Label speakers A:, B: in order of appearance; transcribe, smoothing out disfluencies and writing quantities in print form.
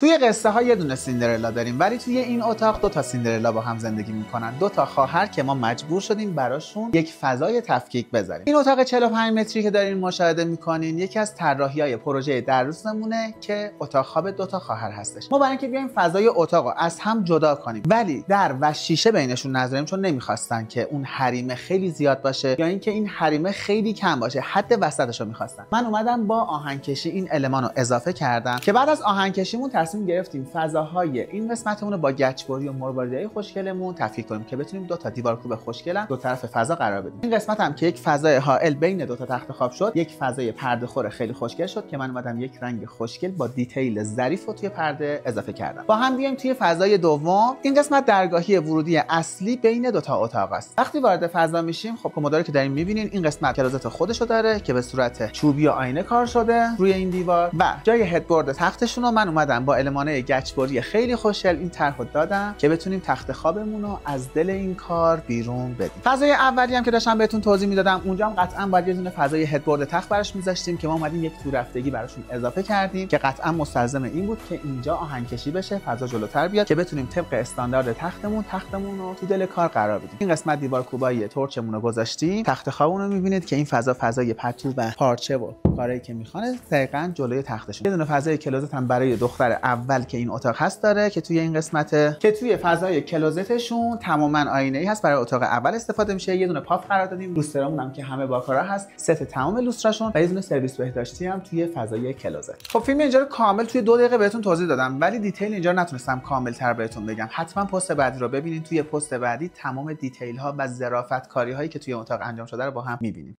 A: توی قصه ها یه دونه سیندرلا داریم، ولی توی این اتاق دو تا سیندرلا با هم زندگی میکنن، دو تا خواهر که ما مجبور شدیم براشون یک فضای تفکیک بذاریم. این اتاق 45 متری که دارین مشاهده میکنین یکی از طراحی‌های پروژه در روزمونه که اتاق خواب دو تا خواهر هستش. ما برای اینکه بیایم فضای اتاقو از هم جدا کنیم ولی در و شیشه بینشون نذاریم، چون نمیخواستن که اون حریم خیلی زیاد باشه یا اینکه این حریم خیلی کم باشه، حد وسطشو میخواستن. من اومدم با آهنکشی این المانو اضافه کردم که بعد از آهنکشیمون تصمیم گرفتیم فضاهای این قسمتمون رو با گچبری و مرواریدهای خوشگلمون تفکیک کنیم که بتونیم دو تا دیوارکوب خوشگلم دو طرف فضا قرار بدیم. این قسمت هم که یک فضای حائل بین دو تا تخت خواب شد، یک فضای پرده خور خیلی خوشگل شد که من اومدم یک رنگ خوشگل با دیتیل ظریف رو توی پرده اضافه کردم. با هم بیایم توی فضای دوم. این قسمت درگاهی ورودی اصلی بین دو تا اتاق است. وقتی وارد فضا میشیم، خب کمداری که دارین میبینین این قسمت کلوزت خودشو داره که به صورت چوبی و آینه کار شده روی این دیوار و جای هدبورد تختشون رو من اومدم با المانای گچبری خیلی خوشگل این طرحو دادم که بتونیم تخت خوابمون رو از دل این کار بیرون بدیم. فضای اولی هم که داشتم بهتون توضیح میدادم، اونجا هم قطعا باید یه دونه فضای هدبورد تخت براش میذاشتیم که ما اومدیم یک تو رفتگی براشون اضافه کردیم که قطعا مستلزم این بود که اینجا آهنکشی بشه، فضا جلوتر بیاد که بتونیم طبق استاندارد تختمون رو تو دل کار قرار بدیم. این قسمت دیوار کوبای تورچمون رو گذاشتیم. تخت خوابمون رو میبینید که این فضا فضای پتو و پارچه و کاری که میخوانه دقیقاً جلوی تختشون. یه دونه فضای کلوزت هم برای دختر اول که این اتاق هست داره که توی این قسمته که توی فضای کلوزتشون تماما آینه‌ای هست، برای اتاق اول استفاده میشه. یه دونه پاف قرار دادیم، لوسترامون هم که همه با کارا هست، ست تمام لوستراشون و یه دونه سرویس بهداشتی هم توی فضای کلوزت. خب فیلم اینجا رو کامل توی 2 دقیقه بهتون توضیح دادم، ولی دیتیل اینجا رو نتونستم کامل‌تر بهتون بگم. حتما پست بعدی رو ببینید. توی پست بعدی تمام دیتیل ها و ظرافت کاری هایی که توی اتاق انجام شده رو با هم می‌بینیم.